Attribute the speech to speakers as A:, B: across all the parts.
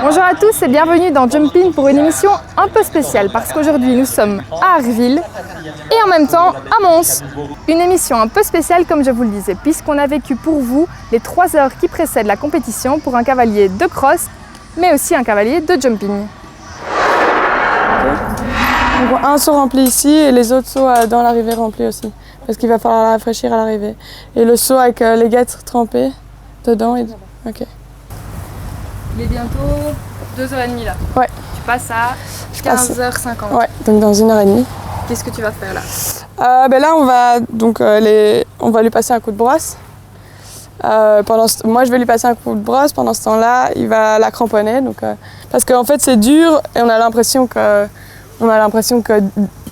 A: Bonjour à tous et bienvenue dans Jump In pour une émission un peu spéciale parce qu'aujourd'hui nous sommes à Arville et en même temps à Mons. Une émission un peu spéciale comme je vous le disais puisqu'on a vécu pour vous les 3 heures qui précèdent la compétition pour un cavalier de cross mais aussi un cavalier de jumping.
B: Donc un seau rempli ici et les autres seaux dans l'arrivée remplis aussi parce qu'il va falloir la rafraîchir à l'arrivée. Et le seau avec les guêtres trempées dedans. Ok.
A: Il est bientôt 2h30 là.
B: Ouais.
A: Tu passes à 15h50.
B: Ouais, donc dans 1h30.
A: Qu'est-ce que tu vas faire là?
B: Là on va lui passer un coup de brosse. Moi je vais lui passer un coup de brosse, pendant ce temps-là il va la cramponner. Parce qu'en fait c'est dur et on a l'impression que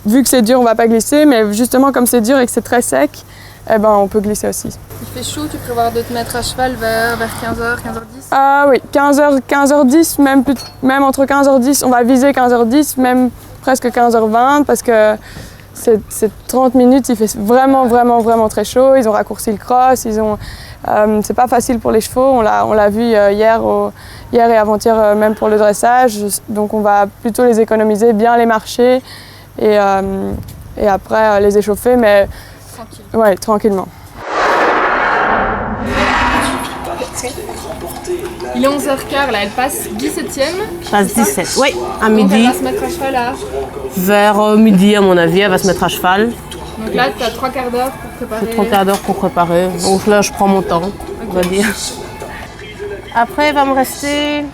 B: vu que c'est dur on va pas glisser, mais justement comme c'est dur et que c'est très sec, on peut glisser aussi.
A: Il fait chaud, tu prévois de te mettre à cheval vers 15h, 15h10?
B: Ah oui, 15h10, même entre 15h10, on va viser 15h10, même presque 15h20 parce que c'est 30 minutes, il fait vraiment très chaud. Ils ont raccourci le cross, c'est pas facile pour les chevaux, on l'a vu hier et avant-hier même pour le dressage, donc on va plutôt les économiser, bien les marcher et après les échauffer, mais ouais, tranquillement.
A: Il est 11h15 là, elle passe 17e.
C: Passe 17, oui, à
A: Donc
C: midi.
A: elle va se mettre à cheval là.
C: Vers midi, à mon avis, elle va se mettre à cheval.
A: Donc là, tu as 3 quarts d'heure pour préparer.
C: J'ai 3 quarts d'heure pour préparer. Donc là, je prends mon temps, on va dire. Après, il va me rester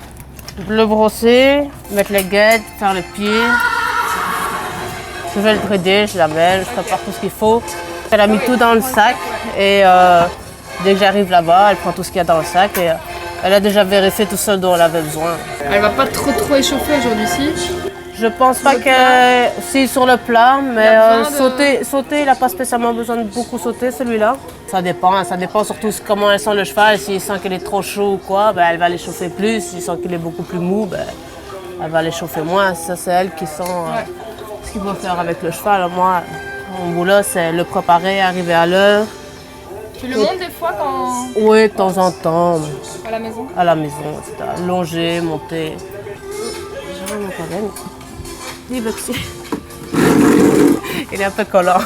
C: le brosser, mettre les guêtres, faire le pied. Je vais le brider, je l'amène, je prépare tout ce qu'il faut. Elle a mis tout dans le sac et dès que j'arrive là-bas, elle prend tout ce qu'il y a dans le sac et elle a déjà vérifié tout ce dont elle avait besoin.
A: Elle va pas trop échauffer aujourd'hui, si?
C: Je pense pas que si sur le plat, mais sauter, il n'a pas spécialement besoin de beaucoup sauter celui-là. Ça dépend surtout comment elle sent le cheval. S'il sent qu'il est trop chaud ou quoi, elle va l'échauffer plus. S'il sent qu'il est beaucoup plus mou, elle va l'échauffer moins. Ça c'est elle qui sent ce qu'il faut faire avec le cheval. Moi, mon boulot c'est le préparer, arriver à l'heure.
A: Tu le montes des fois quand...
C: Oui, de temps en temps.
A: À la maison? À
C: la maison, etc. Longer, monter. J'ai mon problème. Dis Buxy. Il est un peu collant.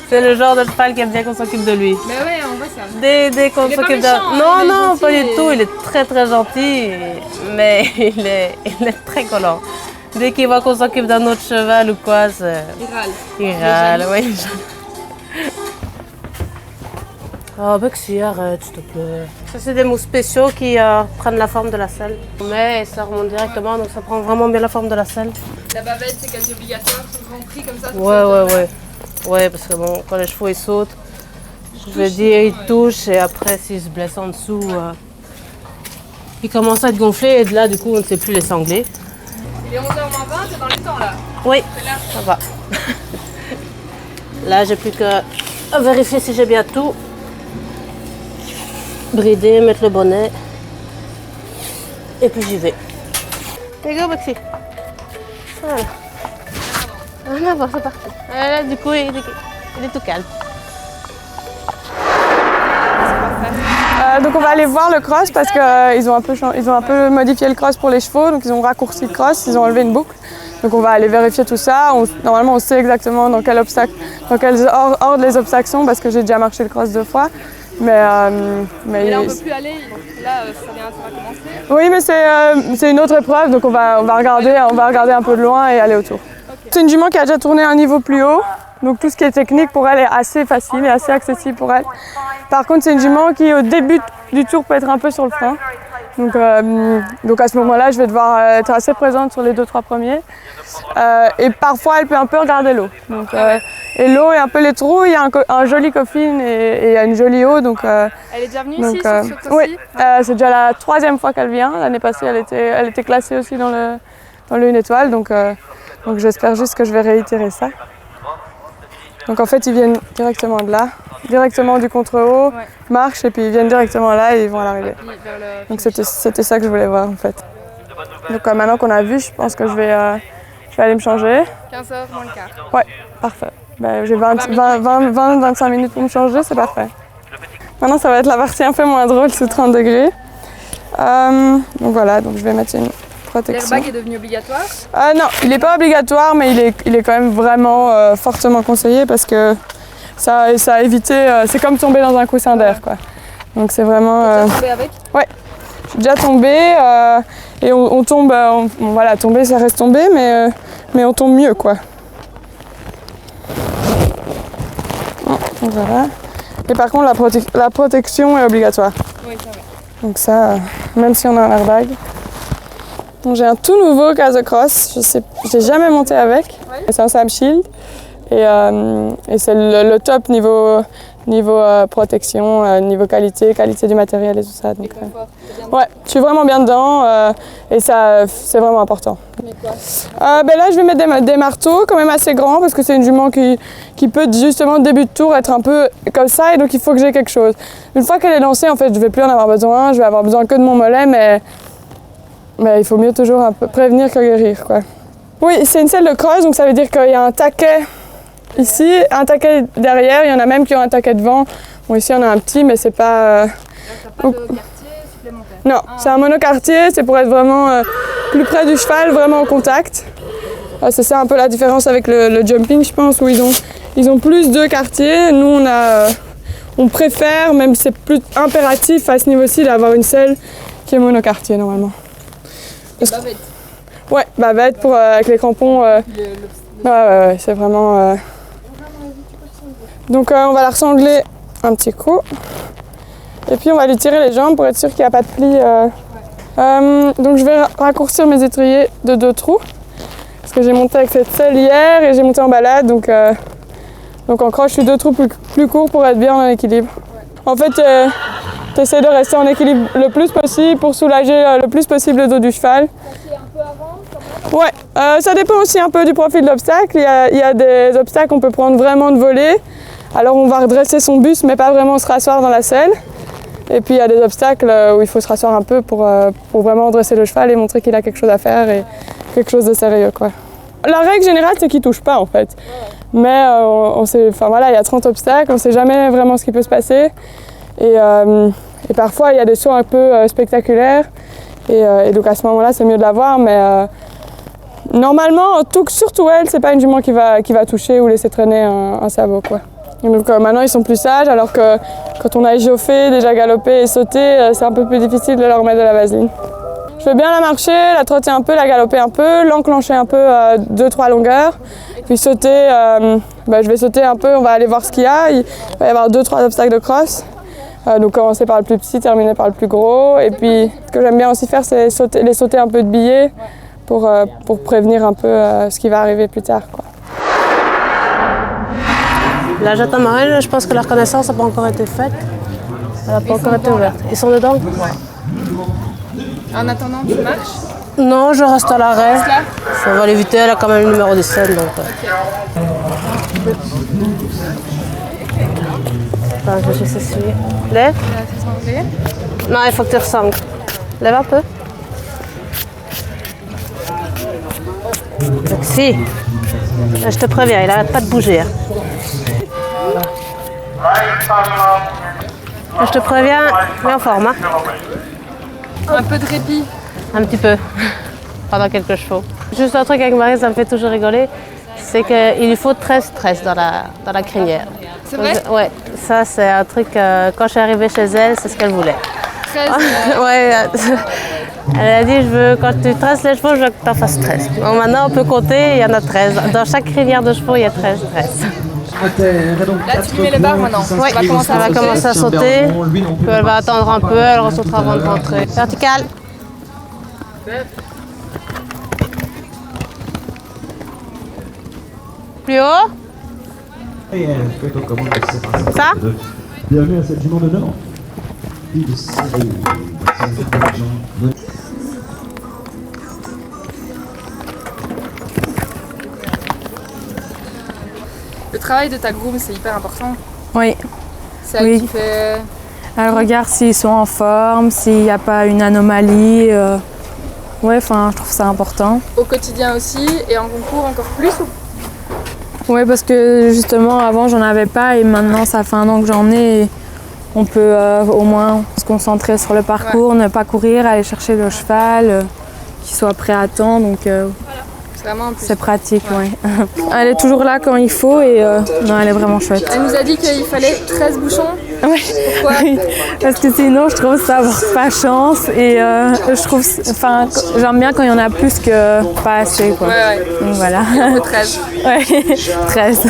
C: C'est le genre de cheval qui aime bien qu'on s'occupe de lui.
A: Mais oui, on voit ça.
C: Dès qu'on s'occupe de... Non, pas du tout. Il est très gentil, mais il est très collant. Dès qu'il voit qu'on s'occupe d'un autre cheval ou quoi, c'est... Il râle, oui. Oh Buxy, arrête s'il te plaît. Ça c'est des mousses spéciaux qui prennent la forme de la selle. Mais ça remonte directement, donc ça prend vraiment bien la forme de la selle.
A: La bavette c'est quasi obligatoire, c'est grand prix comme ça?
C: Ouais, parce que bon, quand les chevaux ils sautent, je veux dire ils touchent et après s'ils se blessent en dessous, ils commencent à être gonflés et de là du coup on ne sait plus les sangler.
A: Il est 11h moins 20, c'est dans les temps là?
C: Oui, ça va. Là j'ai plus qu'à vérifier si j'ai bien tout. Brider, mettre le bonnet et puis j'y vais. Let's go Buxy. Voilà. En avant, c'est parti. Là, du coup, il est tout calme.
B: Donc on va aller voir le cross parce qu'ils ont un peu modifié le cross pour les chevaux, donc ils ont raccourci le cross, ils ont enlevé une boucle. Donc on va aller vérifier tout ça. Normalement on sait exactement dans quel ordre les obstacles sont parce que j'ai déjà marché le cross 2 fois. Mais
A: là on peut plus aller, là ça va commencer.
B: Oui mais c'est une autre épreuve, donc on va regarder un peu de loin et aller autour. Okay. C'est une jument qui a déjà tourné un niveau plus haut, donc tout ce qui est technique pour elle est assez facile et assez accessible pour elle. Par contre c'est une jument qui au début du tour peut être un peu sur le frein. Donc à ce moment-là, je vais devoir être assez présente sur les 2-3 premiers. Et parfois, elle peut un peu regarder l'eau. Et l'eau et un peu les trous, il y a un joli coffin et il y a une jolie eau.
A: Elle est déjà venue ici sur ce tour-ci?
B: Oui, c'est déjà la 3e fois qu'elle vient. L'année passée, elle était classée aussi dans le 1 étoile. Donc j'espère juste que je vais réitérer ça. Donc en fait, ils viennent directement de là, directement du contre-haut, marchent et puis ils viennent directement là et ils vont à l'arrivée. Donc c'était ça que je voulais voir en fait. Donc maintenant qu'on a vu, je pense que je vais aller me changer.
A: 15h moins le quart.
B: Ouais, parfait. J'ai 20-25 minutes pour me changer, c'est parfait. Maintenant, ça va être la partie un peu moins drôle sous 30 degrés. Donc voilà, donc je vais mettre une protection.
A: L'airbag est devenu obligatoire?
B: Non, il n'est pas obligatoire, mais il est quand même vraiment fortement conseillé parce que ça a évité, c'est comme tomber dans un coussin d'air, quoi. Donc c'est vraiment...
A: Tu as tombé avec?
B: Ouais, je suis déjà tombée et on tombe, voilà, tomber ça reste tomber, mais on tombe mieux, quoi. Donc voilà. Et par contre, la protection est obligatoire.
A: Oui, c'est vrai.
B: Donc ça, même si on a un airbag. Donc j'ai un tout nouveau casque de cross, j'ai jamais monté avec. Ouais. C'est un Sam Shield et c'est le top niveau protection, niveau qualité du matériel et tout ça. Donc, ouais, je suis vraiment bien dedans et ça, c'est vraiment important.
A: Mais quoi?
B: Là, je vais mettre des marteaux quand même assez grands parce que c'est une jument qui peut justement début de tour être un peu comme ça et donc il faut que j'ai quelque chose. Une fois qu'elle est lancée, en fait, je vais plus en avoir besoin, je vais avoir besoin que de mon mollet, mais il faut mieux toujours un peu prévenir que guérir, quoi. Oui, c'est une selle de cross, donc ça veut dire qu'il y a un taquet ici, un taquet derrière, il y en a même qui ont un taquet devant. Bon, ici on a un petit, mais c'est pas...
A: Donc t'as pas de quartier supplémentaire?
B: Non, c'est un monocartier, c'est pour être vraiment plus près du cheval, vraiment en contact. C'est ça un peu la différence avec le jumping, je pense, où ils ont plus de quartiers. Nous, on préfère, même c'est plus impératif à ce niveau-ci, d'avoir une selle qui est monocartier normalement.
A: Et bavette?
B: Ouais, bavette avec les crampons. Ouais, c'est vraiment... Donc on va la ressangler un petit coup. Et puis on va lui tirer les jambes pour être sûr qu'il n'y a pas de pli. Donc je vais raccourcir mes étriers de 2 trous. Parce que j'ai monté avec cette selle hier et j'ai monté en balade. Donc en croche, je suis 2 trous plus courts pour être bien en équilibre. En fait, tu essaies de rester en équilibre le plus possible pour soulager le plus possible le dos du cheval. Ouais, ça dépend aussi un peu du profil de l'obstacle. Il y a des obstacles qu'on peut prendre vraiment de volée. Alors on va redresser son buste mais pas vraiment se rasseoir dans la selle. Et puis il y a des obstacles où il faut se rasseoir un peu pour vraiment redresser le cheval et montrer qu'il a quelque chose à faire et quelque chose de sérieux, quoi. La règle générale c'est qu'il ne touche pas en fait. Mais on sait, enfin voilà, il y a 30 obstacles, on ne sait jamais vraiment ce qui peut se passer. Et parfois il y a des sauts un peu spectaculaires. Et donc à ce moment-là c'est mieux de la voir, mais normalement, surtout elle, c'est pas une jument qui va toucher ou laisser traîner un sabot, quoi. Et donc maintenant ils sont plus sages, alors que quand on a échauffé, déjà galopé et sauté, c'est un peu plus difficile de leur mettre de la vaseline. Je vais bien la marcher, la trotter un peu, la galoper un peu, l'enclencher un peu à 2-3 longueurs, puis sauter, je vais sauter un peu, on va aller voir ce qu'il y a. Il va y avoir 2-3 obstacles de cross. Donc commencer par le plus petit, terminer par le plus gros. Et puis ce que j'aime bien aussi faire, c'est les sauter un peu de billets pour prévenir un peu ce qui va arriver plus tard, quoi.
C: La jatte marine, je pense que la reconnaissance n'a pas encore été faite. Elle n'a pas encore été ouverte. Ils sont dedans?
A: Ouais. En attendant, tu marches?
C: Non, je reste à l'arrêt. Ça va l'éviter, elle a quand même le numéro du scène. Donc, Attends, je vais juste essuyer. Lève. Non, il faut que tu ressangles. Lève un peu. Donc, si. Je te préviens, il n'arrête pas de bouger. Je te préviens, mets en forme. Hein.
A: Un peu de répit.
C: Un petit peu, pendant quelques chevaux. Juste un truc avec Marie, ça me fait toujours rigoler, c'est qu'il lui faut 13 tresses dans la crinière.
A: C'est vrai?
C: Ouais, ça c'est un truc, quand je suis arrivée chez elle, c'est ce qu'elle voulait.
A: 13
C: Ouais, elle a dit, quand tu tresses les chevaux, je veux que tu en fasses 13. Donc maintenant on peut compter, il y en a 13. Dans chaque crinière de chevaux, il y a 13 tresses.
A: Là, tu lui mets les barres maintenant.
C: Oui, elle va commencer à sauter, puis elle va attendre un peu, elle ressautera avant de rentrer. Vertical. Plus haut. Ça.
D: Bienvenue à cette jument de Nord.
A: Le travail de ta groom, c'est hyper important.
E: Oui.
A: C'est elle qui fait...
E: Elle regarde s'ils sont en forme, s'il n'y a pas une anomalie. Ouais, enfin, je trouve ça important.
A: Au quotidien aussi, et en concours encore plus?
E: Oui, parce que justement, avant, j'en avais pas et maintenant, ça fait 1 an que j'en ai. Et on peut au moins se concentrer sur le parcours, ne pas courir, aller chercher le cheval, qu'il soit prêt à temps. Donc c'est pratique, ouais. Elle est toujours là quand il faut et non, elle est vraiment chouette.
A: Elle nous a dit qu'il fallait 13 bouchons.
E: Ouais.
A: Pourquoi?
E: Parce que sinon, je trouve ça avoir pas chance et je trouve, enfin, j'aime bien quand il y en a plus que pas assez, quoi.
A: Ouais.
E: Donc voilà.
A: 13.
E: Ouais, 13.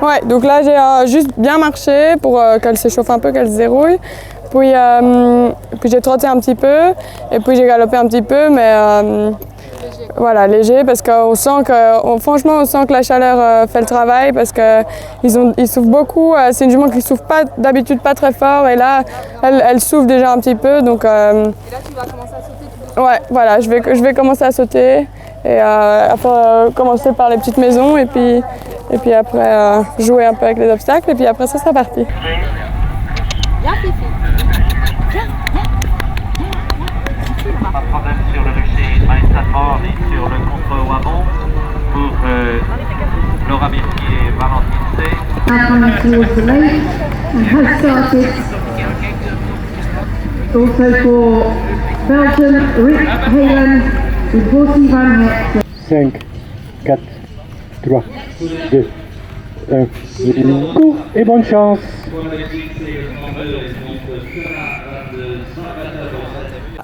B: Ouais, donc là j'ai juste bien marché pour qu'elle s'échauffe un peu, qu'elle se dérouille. Puis j'ai trotté un petit peu et puis j'ai galopé un petit peu, mais voilà, léger parce qu'on sent que, franchement, on sent que la chaleur fait le travail parce qu'ils souffrent beaucoup. C'est une jument qui souffre pas d'habitude pas très fort et là, elle souffre déjà un petit peu. Donc,
A: Et là, tu vas commencer à sauter.
B: ouais, voilà, je vais commencer à sauter et après commencer par les petites maisons et puis après jouer un peu avec les obstacles et puis après ça, c'est parti.
F: Pas de problème sur le rucher Mainz-Alfort et sur le contre-Wabon pour Laura Mercier et Valentine C.
G: Coming towards the lake and has started. Also for Belgium, Rick Halen with Horsey Van Hector.
D: 5, 4, 3, 2, 1, go et bonne chance.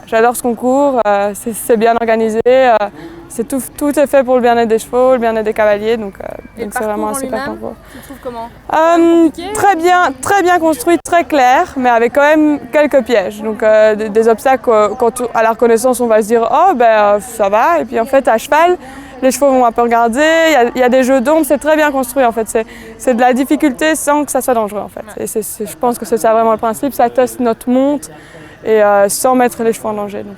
B: J'adore ce concours, c'est bien organisé, tout est fait pour le bien-être des chevaux, le bien-être des cavaliers, donc c'est vraiment un super concours.
A: Tu trouves comment?
B: Très bien construit, très clair, mais avec quand même quelques pièges. Donc des obstacles, à la reconnaissance, on va se dire « oh ben ça va », et puis en fait à cheval, les chevaux vont un peu regarder, il y a des jeux d'ombre, c'est très bien construit en fait. C'est de la difficulté sans que ça soit dangereux en fait. Et je pense que c'est ça vraiment le principe, ça teste notre monte et sans mettre les chevaux en danger. Donc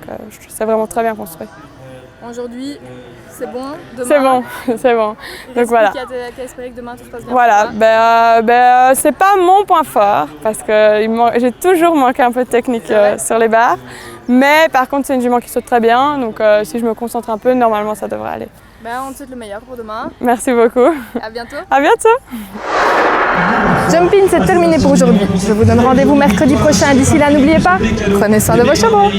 B: c'est vraiment très bien construit.
A: Aujourd'hui, c'est bon. Demain,
B: c'est bon, c'est bon. Donc voilà.
A: Qu'à espérer que demain tout se passe bien.
B: Voilà, c'est pas mon point fort parce que j'ai toujours manqué un peu de technique sur les barres. Mais par contre, c'est une jument qui saute très bien, donc si je me concentre un peu, normalement ça devrait aller.
A: On te souhaite le meilleur pour demain.
B: Merci beaucoup.
A: À bientôt.
B: À bientôt.
A: Jump In, c'est terminé pour aujourd'hui. Je vous donne rendez-vous mercredi prochain. D'ici là, n'oubliez pas, prenez soin de vos chevaux.